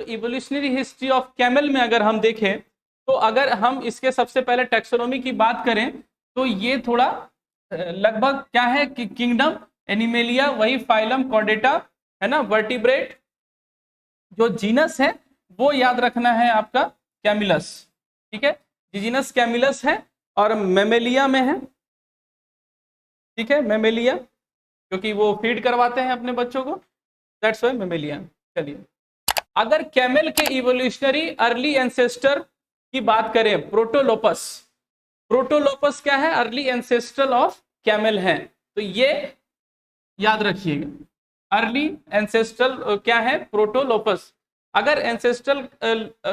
Evolutionary history of camel में अगर हम देखें, तो अगर हम इसके सबसे पहले टैक्सोनॉमी की बात करें तो ये थोड़ा लगभग क्या है कि किंगडम एनिमेलिया, वही फाइलम कॉर्डेटा है ना, वर्टिब्रेट। जो जीनस है वो याद रखना है आपका कैमिलस, ठीक है, जीनस कैमिलस है और मेमेलिया में है, ठीक है, मेमेलिया, क्योंकि वो फीड करवाते हैं अपने बच्चों को, दैट्स व्हाई मेमेलिया। चलिए, अगर कैमल के इवोल्यूशनरी अर्ली एंसेस्टर की बात करें, प्रोटोलोपस, प्रोटोलोपस क्या है, अर्ली एंसेस्टर ऑफ कैमल है, तो ये याद रखिएगा, अर्ली एंसेस्ट्रल क्या है, प्रोटोलोपस। अगर एंसेस्ट्रल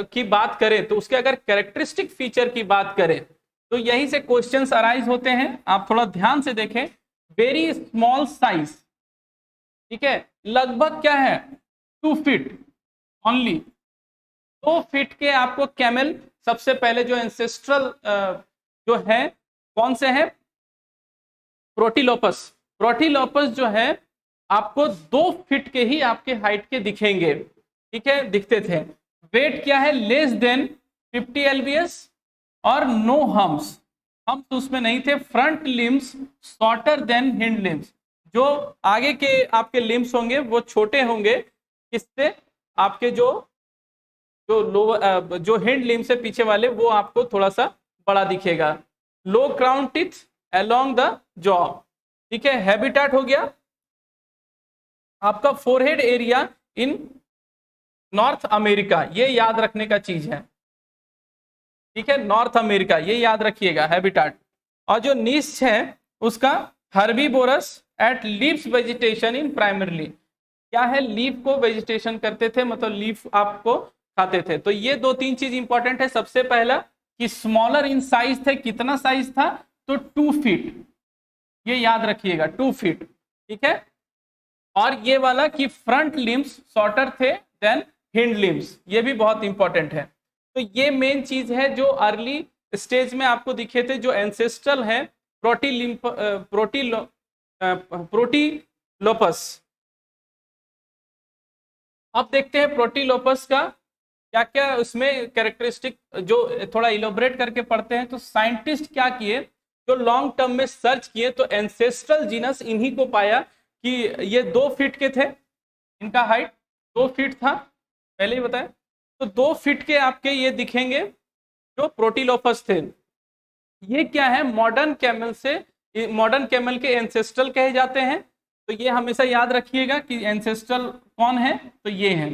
की बात करें तो उसके अगर कैरेक्टरिस्टिक फीचर की बात करें तो यहीं से क्वेश्चंस अराइज होते हैं, आप थोड़ा ध्यान से देखें। वेरी स्मॉल साइज, ठीक है, लगभग क्या है 2 फीट ओनली, 2 फीट के आपको कैमल सबसे पहले जो एंसेस्ट्रल जो है कौन से है, प्रोटिलोपस। प्रोटिलोपस जो है आपको 2 फीट के ही आपके हाइट के दिखेंगे, ठीक है, दिखते थे। वेट क्या है, लेस देन 50 lbs और नो हम्स, हम्स उसमें नहीं थे। Front limbs shorter than hind limbs, जो आगे के आपके लिम्स होंगे वो छोटे होंगे, किससे, आपके जो लोअर जो हिंड लिम्स से पीछे वाले वो आपको थोड़ा सा बड़ा दिखेगा। Low crown teeth along the jaw, ठीक है। हैबिटेट हो गया आपका forehead area in North America, ये याद रखने का चीज है, ठीक है, नॉर्थ अमेरिका ये याद रखिएगा हैबिटेट। और जो नीश है उसका हर्बीवोरस एट लीव्स वेजिटेशन इन प्राइमरीली, क्या है, लीफ को वेजिटेशन करते थे, मतलब लीफ आपको खाते थे। तो ये 2-3 चीज इंपॉर्टेंट है। सबसे पहला कि स्मॉलर इन साइज थे, कितना साइज था, तो 2 फीट, ये याद रखिएगा 2 फीट, ठीक है। और ये वाला कि फ्रंट लिम्स शॉर्टर थे देन हिंड लिम्स, ये भी बहुत इंपॉर्टेंट है। तो ये मेन चीज है जो अर्ली स्टेज में आपको दिखे थे, जो एंसेस्ट्रल है प्रोटीलोपस। अब देखते हैं प्रोटीलोपस का क्या क्या उसमें कैरेक्टरिस्टिक, जो थोड़ा इलोबरेट करके पढ़ते हैं। तो साइंटिस्ट क्या किए, जो लॉन्ग टर्म में सर्च किए, तो एंसेस्ट्रल जीनस इन्हीं को पाया कि ये 2 फीट के थे, इनका हाइट 2 फीट था, पहले ही बताया। तो 2 फीट के आपके ये दिखेंगे जो प्रोटीलोपस थे। ये क्या है, मॉडर्न कैमल से, मॉडर्न कैमल के एंसेस्ट्रल कहे जाते हैं। तो ये हमेशा याद रखिएगा कि एंसेस्ट्रल कौन है, तो ये है।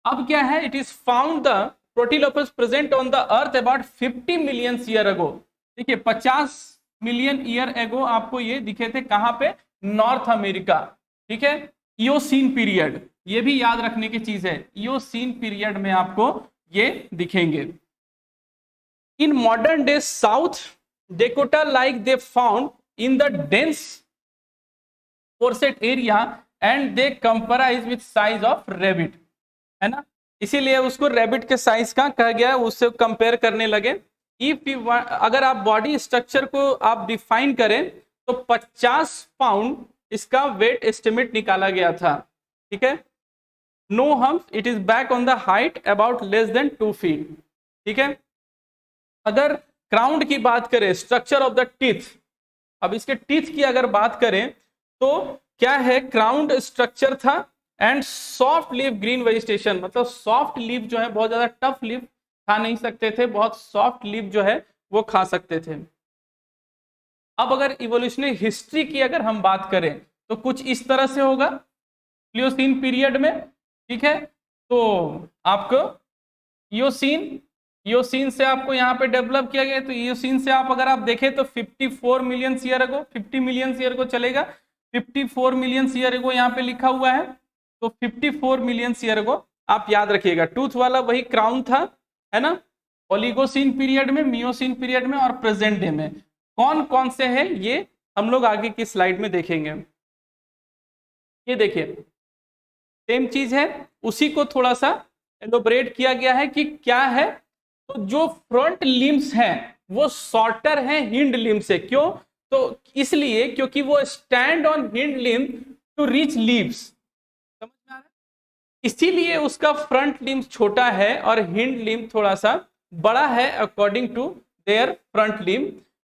अब क्या है, it is found the protolopus present on the earth about 50 million year ago. देखिए 50 मिलियन ईयर एगो आपको ये दिखे थे, कहां पे, नॉर्थ अमेरिका, ठीक है, इयोसीन पीरियड, ये भी याद रखने की चीज है, इयोसीन पीरियड में आपको ये दिखेंगे। In modern day South Dakota like they found in the dense forest area and they comparise with size of rabbit, है ना, इसीलिए उसको रेबिट के साइज का कहा गया, उससे कंपेयर करने लगे। इफ यू अगर आप बॉडी स्ट्रक्चर को आप डिफाइन करें तो 50 पाउंड इसका वेट एस्टिमेट निकाला गया था, ठीक है। No humps, it is back on the height about less than 2 feet, ठीक है। अगर क्राउन की बात करें, स्ट्रक्चर ऑफ द टीथ, अब इसके टीथ की अगर बात करें तो क्या है, क्राउन स्ट्रक्चर था and soft leaf green vegetation, मतलब सॉफ्ट लीफ जो है, बहुत ज्यादा टफ लीफ खा नहीं सकते थे, बहुत सॉफ्ट लीफ जो है वो खा सकते थे। अब अगर इवोल्यूशनरी हिस्ट्री की अगर हम बात करें तो कुछ इस तरह से होगा प्लियोसीन पीरियड में, ठीक है। तो आपको इयोसीन से आपको यहाँ पे डेवलप किया गया। तो इयोसीन से आप अगर आप देखें तो 54 मिलियन ईयर अगो, 50 मिलियन ईयर को चलेगा, 54 मिलियन ईयर अगो यहाँ पे लिखा हुआ है। तो 54 मिलियन ईयर अगो आप याद रखिएगा। टूथ वाला वही क्राउन था, है ना, ओलिगोसीन पीरियड में, मियोसीन पीरियड में और प्रेजेंट डे में कौन कौन से हैं, ये हम लोग आगे की स्लाइड में देखेंगे। ये देखिए सेम चीज है, उसी को थोड़ा सा एलोबरेट किया गया है कि क्या है। तो जो फ्रंट लिम्स हैं वो शॉर्टर हैं हिंड लिम्ब से, क्यों, तो इसलिए क्योंकि वो stand on hind limb to reach leaves, समझ में आ रहा है। इसीलिए उसका फ्रंट लिम्ब छोटा है और हिंड लिम्ब थोड़ा सा बड़ा है according to their front limb,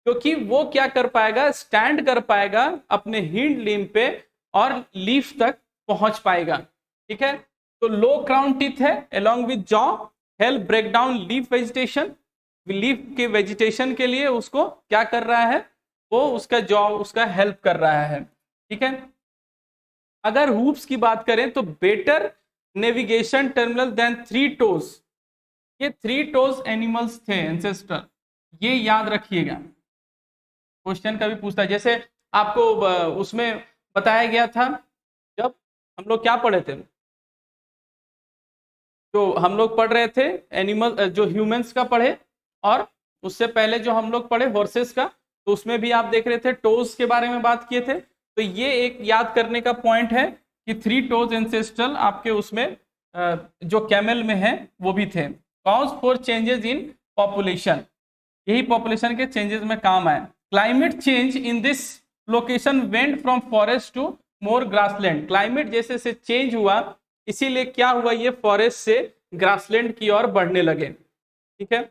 क्योंकि वो क्या कर पाएगा, स्टैंड कर पाएगा अपने हिंड लिम्ब पे और लीफ तक पहुंच पाएगा। ठीक है, तो लो क्राउन टीथ है along with jaw, help break down leaf vegetation, leaf के वेजिटेशन के लिए उसको क्या कर रहा है, वो उसका जॉ उसका हेल्प कर रहा है। ठीक है, अगर हुप्स की बात करें तो better navigation terminal then 3 toes, ये 3 टोज एनिमल्स थे एंसेस्टर, ये याद रखिएगा, क्वेश्चन कभी पूछता है। जैसे आपको उसमें बताया गया था, जब हम लोग क्या पढ़े थे, जो हम लोग पढ़ रहे थे एनिमल जो ह्यूमंस का पढ़े, और उससे पहले जो हम लोग पढ़े हॉर्सेस का, तो उसमें भी आप देख रहे थे टोज के बारे में बात किए थे। तो ये एक याद करने का पॉइंट है कि 3 टोज एंसेस्ट्रल आपके उसमें जो कैमल में है वो भी थे। Cause for changes in population, यही पॉपुलेशन के चेंजेस में काम आए। Climate change in this location went from forest to more grassland, climate जैसे से चेंज हुआ इसीलिए क्या हुआ, ये फॉरेस्ट से ग्रासलैंड की ओर बढ़ने लगे। ठीक है,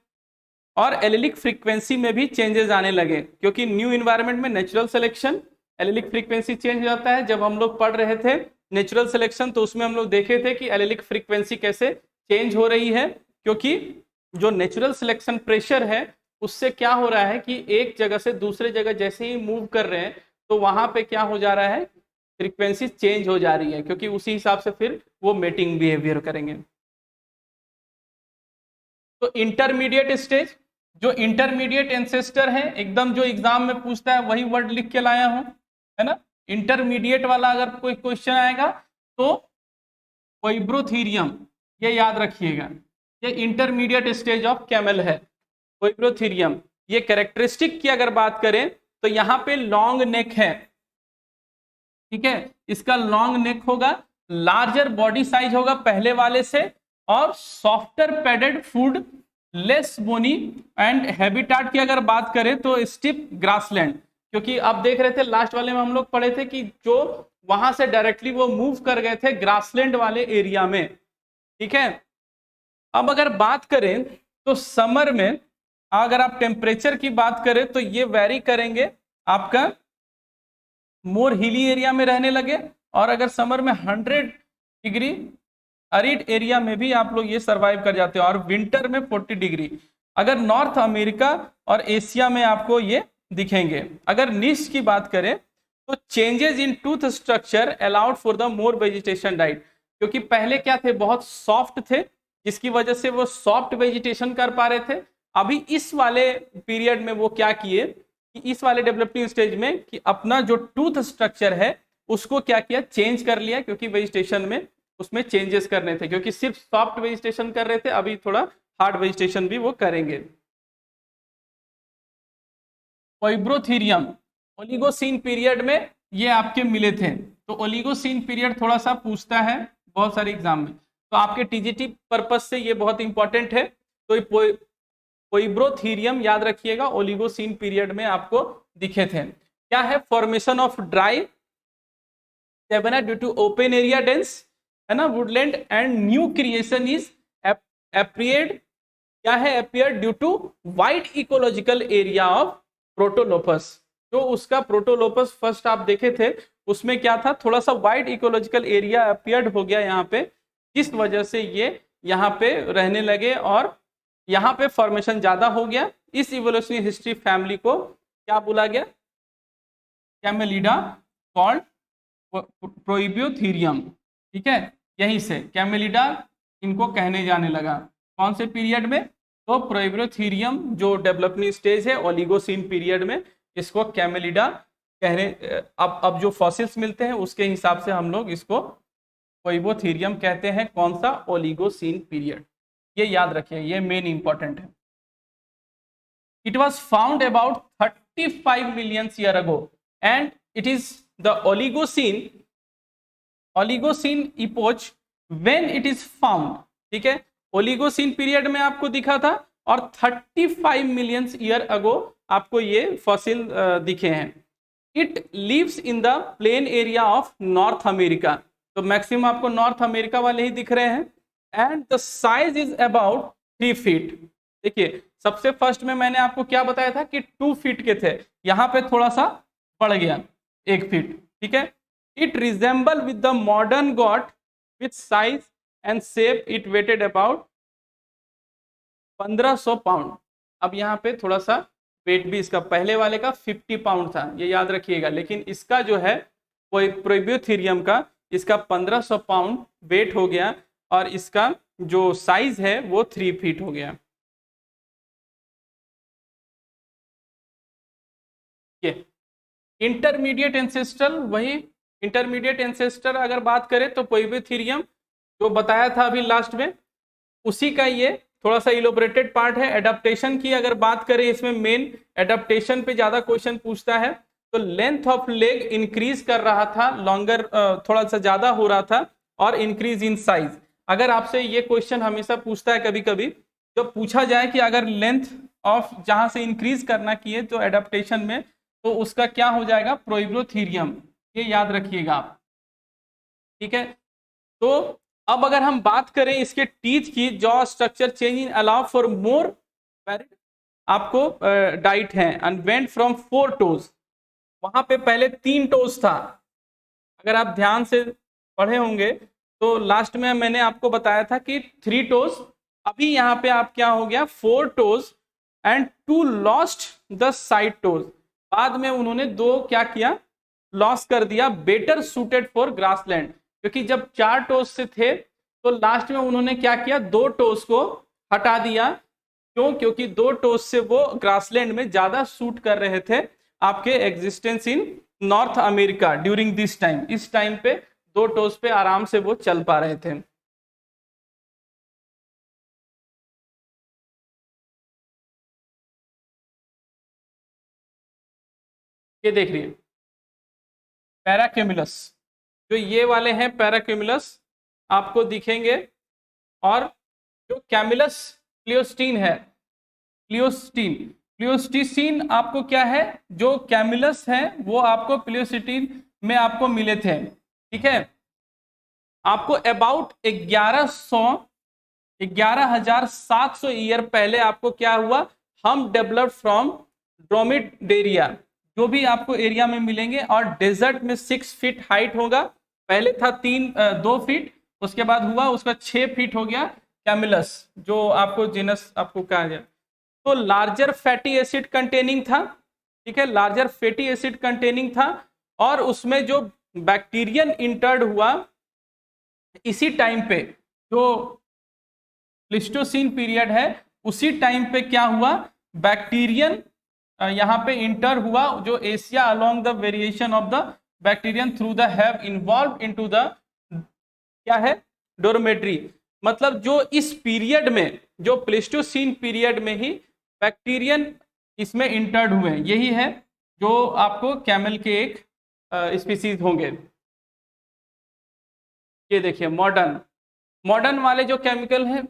और एलिलिक फ्रीक्वेंसी में भी चेंजेस आने लगे, क्योंकि न्यू इन्वायरमेंट में natural selection, allylic frequency change हो जाता है। जब हम लोग पढ़ रहे थे नेचुरल सिलेक्शन तो उसमें हम लोग देखे थे कि एलिलिक फ्रीक्वेंसी कैसे चेंज हो रही है, क्योंकि जो नेचुरल सिलेक्शन प्रेशर है उससे क्या हो रहा है कि एक जगह से दूसरे जगह जैसे ही मूव कर रहे हैं तो वहां पे क्या हो जा रहा है, फ्रीक्वेंसी चेंज हो जा रही है, क्योंकि उसी हिसाब से फिर वो मेटिंग बिहेवियर करेंगे। तो इंटरमीडिएट स्टेज, जो इंटरमीडिएट एंसेस्टर है, एकदम जो एग्जाम में पूछता है वही वर्ड लिख के लाया हूं, है ना। इंटरमीडिएट वाला अगर कोई क्वेश्चन आएगा तो कोइब्रोथीरियम, ये याद रखिएगा, ये इंटरमीडिएट स्टेज ऑफ कैमल है कोइब्रोथीरियम। ये कैरेक्टरिस्टिक की अगर बात करें तो यहाँ पे लॉन्ग नेक है, ठीक है, इसका लॉन्ग नेक होगा, लार्जर बॉडी साइज होगा पहले वाले से, और softer padded food, less bony, and habitat की अगर बात करें तो स्टिप ग्रासलैंड, क्योंकि आप देख रहे थे लास्ट वाले में हम लोग पढ़े थे कि जो वहां से डायरेक्टली वो मूव कर गए थे ग्रासलैंड वाले एरिया में। ठीक है, अब अगर बात करें तो समर में अगर आप टेम्परेचर की बात करें तो ये वेरी करेंगे, आपका मोर हिली एरिया में रहने लगे, और अगर समर में 100 डिग्री अरिड एरिया में भी आप लोग ये सरवाइव कर जाते हो, और विंटर में 40 डिग्री। अगर नॉर्थ अमेरिका और एशिया में आपको ये दिखेंगे। अगर निश की बात करें तो changes in tooth structure allowed for the more vegetation diet, क्योंकि पहले क्या थे, बहुत सॉफ्ट थे, जिसकी वजह से वो सॉफ्ट वेजिटेशन कर पा रहे थे। अभी इस वाले पीरियड में वो क्या किए कि इस वाले डेवलपिंग स्टेज में कि अपना जो टूथ स्ट्रक्चर है उसको क्या किया, चेंज कर लिया, क्योंकि वेजिटेशन में उसमें चेंजेस करने थे, क्योंकि सिर्फ सॉफ्ट वेजिटेशन कर रहे थे, अभी थोड़ा हार्ड वेजिटेशन भी वो करेंगे। कोइब्रोथीरियम ओलिगोसीन पीरियड में ये आपके मिले थे, तो ओलिगोसीन पीरियड थोड़ा सा पूछता है बहुत सारे एग्जाम में, तो आपके टीजीटी पर्पज से ये बहुत इंपॉर्टेंट है। तो कोइब्रोथीरियम याद रखिएगा, ओलिगोसीन पीरियड में आपको दिखे थे। क्या है, formation of dry savanna due to open area dense, है ना, woodland, and new creation is appeared, क्या है, appeared due to wide ecological area of protolopus. जो उसका प्रोटोलोपस फर्स्ट आप देखे थे उसमें क्या था, थोड़ा सा वाइड इकोलॉजिकल एरिया अपियर्ड हो गया यहाँ पे, जिस वजह से ये यहाँ पे रहने लगे और यहाँ पे फॉर्मेशन ज्यादा हो गया। इस इवोल्यूशनरी हिस्ट्री फैमिली को क्या बोला गया, कैमेलिडा कॉल्ड प्रोइबियोथीरियम। ठीक है, यहीं से कैमेलिडा इनको कहने जाने लगा, कौन से पीरियड में, तो प्रोइबियोथीरियम जो डेवलपिंग स्टेज है ओलिगोसीन पीरियड में, इसको कैमेलिडा कहने, अब जो फॉसिल्स मिलते हैं उसके हिसाब से हम लोग इसको प्रोइबियोथीरियम कहते हैं। कौन सा, ओलिगोसीन पीरियड, ये याद रखिए, ये मेन इंपॉर्टेंट है। It was found about 35 million year ago and it is the Oligocene epoch when it is found. ठीक है, ओलिगोसीन पीरियड में आपको दिखा था, और 35 मिलियन ईयर अगो आपको ये फॉसिल दिखे हैं। It lives in the plain area of North America, तो मैक्सिमम आपको नॉर्थ अमेरिका वाले ही दिख रहे हैं। And the size is about 3 feet. देखिए सबसे फर्स्ट में मैंने आपको क्या बताया था कि 2 फीट के थे, यहाँ पे थोड़ा सा बढ़ गया 1 फीट, ठीक है। It resemble with the modern god with size and shape, it weighted about 1500 pound. अब यहाँ पे थोड़ा सा वेट भी इसका पहले वाले का 50 पाउंड था, ये याद रखिएगा, लेकिन इसका जो है वो प्रोइबियोथेरियम का इसका 1500 पाउंड वेट हो गया और इसका जो साइज है वो 3 फीट हो गया। इंटरमीडिएट एंसेस्टर, वही इंटरमीडिएट एंसेस्टर अगर बात करें तो प्रोइबियोथेरियम जो बताया था अभी लास्ट में, उसी का ये थोड़ा सा इलोबरेटेड पार्ट है। एडाप्टेशन की अगर बात करें, इसमें मेन एडाप्टेशन पे ज्यादा क्वेश्चन पूछता है। तो लेंथ ऑफ लेग इंक्रीज कर रहा था, लॉन्गर थोड़ा सा ज्यादा हो रहा था, और इंक्रीज इन साइज। अगर आपसे ये क्वेश्चन हमेशा पूछता है कभी कभी, जब पूछा जाए कि अगर लेंथ ऑफ जहां से इंक्रीज करना किए तो एडाप्टेशन में, तो उसका क्या हो जाएगा, प्रोइबियोथेरियम, ये याद रखिएगा आप, ठीक है। तो अब अगर हम बात करें इसके टीथ की, jaw structure change in allow for more varied आपको डाइट है, एंड वेंट फ्रॉम 4 टोज, वहां पे पहले 3 टोज था। अगर आप ध्यान से पढ़े होंगे तो लास्ट में मैंने आपको बताया था कि 3 टोज, अभी यहाँ पे आप क्या हो गया 4 toes, and 2 lost the side toes. बाद में उन्होंने 2 क्या किया, लॉस कर दिया, बेटर सूटेड फॉर ग्रासलैंड, क्योंकि जब 4 टोज से थे तो लास्ट में उन्होंने क्या किया, 2 टोज को हटा दिया। क्यों, क्योंकि 2 टोज से वो ग्रासलैंड में ज्यादा सूट कर रहे थे आपके existence in North America during this time. इस टाइम पे 2 टोज पे आराम से वो चल पा रहे थे। ये देख रही है पैराक्यूमुलस, जो ये वाले हैं पैराक्यूमुलस आपको दिखेंगे, और जो कैमुलस क्लियोस्टीन है, क्लियोस्टीन प्लियोस्टिसिन आपको क्या है, जो कैमुलस है वो आपको प्लियोस्टिन में आपको मिले थे, ठीक है। आपको अबाउट 11,700 ईयर पहले आपको क्या हुआ, हम डेवलप फ्रॉम ड्रोमेडेरिया, जो भी आपको एरिया में मिलेंगे, और डेजर्ट में 6 फीट हाइट होगा। पहले था 2 फीट, उसके बाद हुआ उसका 6 फीट हो गया कैमुलस, जो आपको जीनस आपको कहा गया। तो लार्जर फैटी एसिड कंटेनिंग था, ठीक है, लार्जर फैटी एसिड कंटेनिंग था, और उसमें जो बैक्टीरियन इंटर्ड हुआ इसी टाइम पे, जो प्लीस्टोसीन पीरियड है, उसी टाइम पे क्या हुआ, बैक्टीरियन यहाँ पे इंटर हुआ, जो Asia along the variation of the Bactrian through the have involve into the क्या है, डोरमेट्री। मतलब जो इस पीरियड में, जो प्लीस्टोसीन पीरियड में ही बैक्टीरियन इसमें इंटर्ड हुए, यही है जो आपको कैमल के एक स्पीसीज होंगे। ये देखिए मॉडर्न वाले जो केमिकल हैं,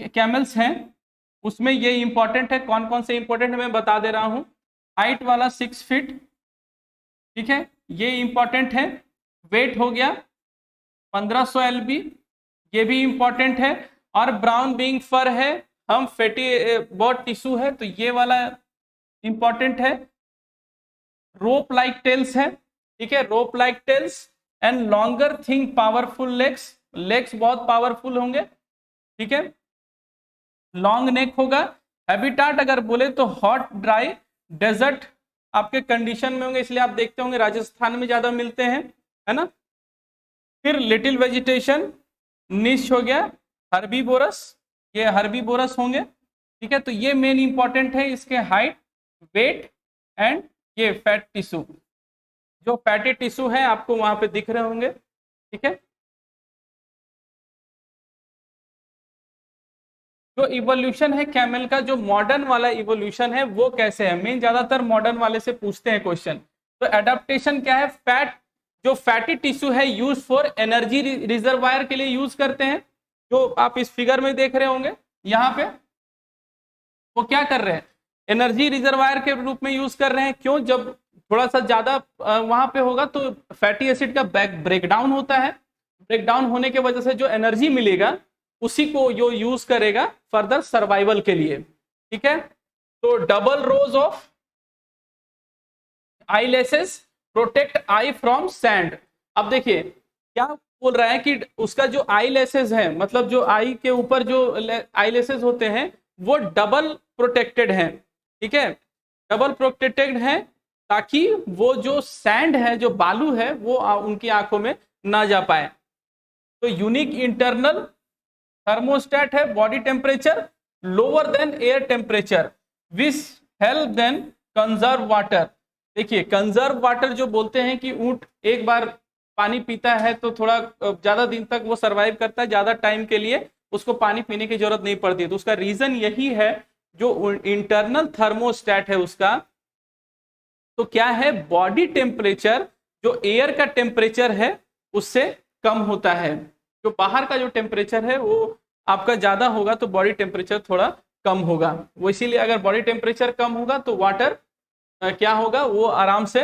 कैमल्स हैं, उसमें ये इंपॉर्टेंट है। कौन कौन से इंपॉर्टेंट है मैं बता दे रहा हूं। हाइट वाला 6 फीट, ठीक है, ये इंपॉर्टेंट है। वेट हो गया 1500 LB, ये भी इंपॉर्टेंट है। और ब्राउन बीइंग फर है, हम फैटी बॉड टिश्यू है, तो ये वाला इंपॉर्टेंट है। रोप लाइक टेल्स है, ठीक है, rope like tails and longer thing powerful legs, legs बहुत पावरफुल होंगे, ठीक है, लॉन्ग नेक होगा। हैबिटाट अगर बोले तो हॉट ड्राई डेजर्ट आपके कंडीशन में होंगे, इसलिए आप देखते होंगे राजस्थान में ज्यादा मिलते हैं, है ना। फिर लिटिल वेजिटेशन, निश हो गया, हर्बीवोरस, ये हर्बीवोरस होंगे, ठीक है। तो ये मेन इंपॉर्टेंट है, इसके हाइट, वेट एंड ये फैट टिश्यू, जो फैटी टिश्यू है आपको वहां पे दिख रहे होंगे, ठीक है। जो इवोल्यूशन है कैमल का, जो मॉडर्न वाला इवोल्यूशन है वो कैसे है, मेन ज्यादातर मॉडर्न वाले से पूछते हैं क्वेश्चन। तो एडाप्टेशन क्या है, फैट, जो फैटी टिश्यू है यूज फॉर एनर्जी रिजर्वायर के लिए यूज करते हैं, जो आप इस फिगर में देख रहे होंगे यहाँ पे, वो क्या कर रहे हैं, एनर्जी रिजर्वायर के रूप में यूज कर रहे हैं। क्यों, जब थोड़ा सा ज्यादा वहां पे होगा तो फैटी एसिड का ब्रेकडाउन होता है, ब्रेक डाउन होने के वजह से जो एनर्जी मिलेगा उसी को जो यूज करेगा फर्दर सर्वाइवल के लिए। ठीक है, तो double rose of I laces protect I from sand. अब देखिए क्या बोल रहा है कि उसका जो आई लेसेस है, मतलब जो आई के ऊपर जो आई लेसेस होते हैं वो डबल प्रोटेक्टेड हैं। ठीक है, डबल प्रोटेक्टेड है ताकि वो जो सैंड है, जो बालू है, वो उनकी आंखों में ना जा पाए। तो यूनिक इंटरनल थर्मोस्टेट है, body temperature lower than air temperature which help then conserve water. देखिए कंजर्व वाटर जो बोलते हैं कि ऊंट एक बार पानी पीता है तो थोड़ा ज्यादा दिन तक वो सरवाइव करता है, ज्यादा टाइम के लिए उसको पानी पीने की जरूरत नहीं पड़ती है। तो उसका रीजन यही है, जो इंटरनल थर्मोस्टेट है उसका, तो क्या है, बॉडी टेम्परेचर जो एयर का टेम्परेचर है उससे कम होता है। जो बाहर का जो टेम्परेचर है वो आपका ज्यादा होगा तो बॉडी टेम्परेचर थोड़ा कम होगा। वो इसीलिए अगर बॉडी टेम्परेचर कम होगा तो वाटर क्या होगा, वो आराम से,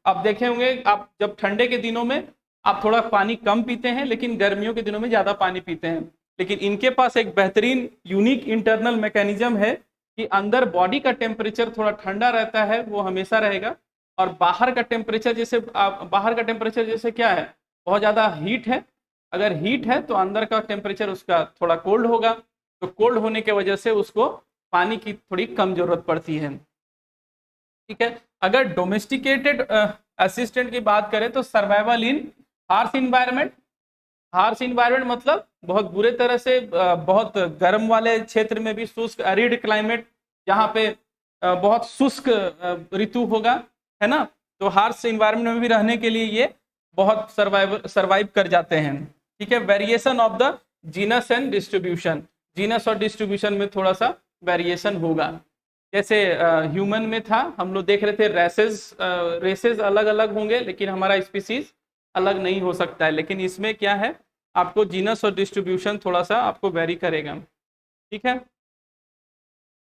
आप देखे होंगे आप जब ठंडे के दिनों में आप थोड़ा पानी कम पीते हैं लेकिन गर्मियों के दिनों में ज्यादा पानी पीते हैं। लेकिन इनके पास एक बेहतरीन यूनिक इंटरनल मैकेनिज्म है कि अंदर बॉडी का टेम्परेचर थोड़ा ठंडा रहता है, वो हमेशा रहेगा, और बाहर का टेम्परेचर जैसे बाहर का टेम्परेचर जैसे क्या है, बहुत ज्यादा हीट है, अगर हीट है तो अंदर का टेम्परेचर उसका थोड़ा कोल्ड होगा। तो कोल्ड होने के वजह से उसको पानी की थोड़ी कम जरूरत पड़ती है। ठीक है, अगर डोमेस्टिकेटेड असिस्टेंट की बात करें तो सर्वाइवल इन हार्श इन्वायरमेंट। हार्श इन्वायरमेंट मतलब बहुत बुरे तरह से बहुत गर्म वाले क्षेत्र में भी, शुष्क एरिड क्लाइमेट जहाँ पे बहुत शुष्क ऋतु होगा, है ना, तो हार्श इन्वायरमेंट में भी रहने के लिए ये बहुत सर्वाइव कर जाते हैं। ठीक है, variation of the genus and distribution, genus और डिस्ट्रीब्यूशन में थोड़ा सा वेरिएशन होगा। जैसे ह्यूमन में था, हम लोग देख रहे थे रेसेस अलग अलग होंगे लेकिन हमारा स्पीसीज अलग नहीं हो सकता है, लेकिन इसमें क्या है, आपको जीनस और डिस्ट्रीब्यूशन थोड़ा सा आपको वेरी करेगा। ठीक है,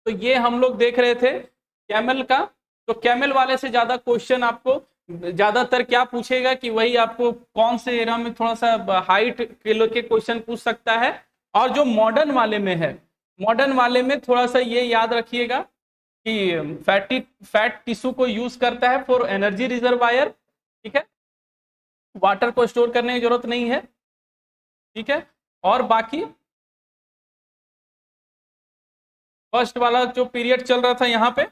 तो ये हम लोग देख रहे थे कैमल का। तो कैमल वाले से ज्यादा क्वेश्चन आपको ज्यादातर क्या पूछेगा कि वही आपको कौन से एरिया में थोड़ा सा हाइट किलो के क्वेश्चन पूछ सकता है। और जो मॉडर्न वाले में है, मॉडर्न वाले में थोड़ा सा ये याद रखिएगा कि फैट टिश्यू को यूज करता है फॉर एनर्जी रिजर्वायर। ठीक है, वाटर को स्टोर करने की जरूरत नहीं है। ठीक है, और बाकी फर्स्ट वाला जो पीरियड चल रहा था यहाँ पे,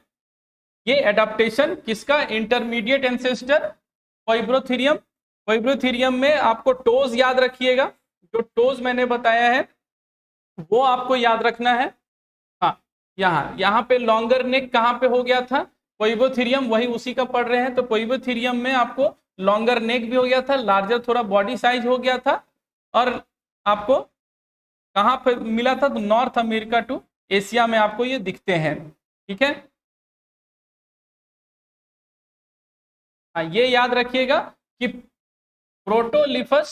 ये एडाप्टेशन किसका, इंटरमीडिएट एंसेस्टर फाइब्रोथीरियम। फाइब्रोथीरियम में आपको टोज याद रखिएगा, जो टोज मैंने बताया है वो आपको याद रखना है। हाँ, यहाँ पे लॉन्गर नेक कहाँ पे हो गया था, फाइब्रोथीरियम, वही उसी का पढ़ रहे हैं। तो फाइब्रोथीरियम में आपको लॉन्गर नेक भी हो गया था, लार्जर थोड़ा बॉडी साइज हो गया था, और आपको कहाँ पे मिला था, तो नॉर्थ अमेरिका टू एशिया में आपको ये दिखते हैं। ठीक है, हाँ, ये याद रखिएगा कि प्रोटोलिफस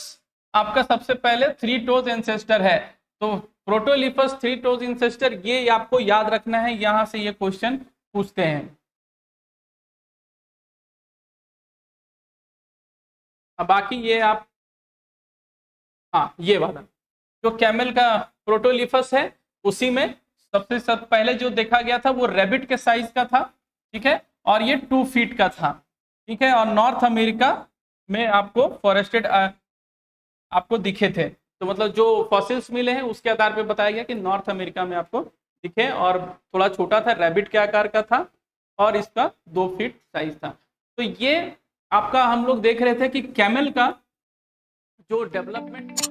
आपका सबसे पहले 3 टोज एंसेस्टर है। तो प्रोटोलिफस 3 टोज एंसेस्टर, ये आपको याद रखना है, यहां से ये क्वेश्चन पूछते हैं। अब बाकी ये आप, हाँ, ये वाला जो कैमल का प्रोटोलिफस है उसी में सबसे पहले जो देखा गया था वो रैबिट के साइज का था। ठीक है, और ये 2 फीट का था। ठीक है, और नॉर्थ अमेरिका में आपको फॉरेस्टेड आपको दिखे थे। तो मतलब जो फॉसिल्स मिले हैं उसके आधार पे बताया गया कि नॉर्थ अमेरिका में आपको दिखे, और थोड़ा छोटा था, रैबिट के आकार का था, और इसका 2 फीट साइज था। तो ये आपका हम लोग देख रहे थे कि कैमल का जो डेवलपमेंट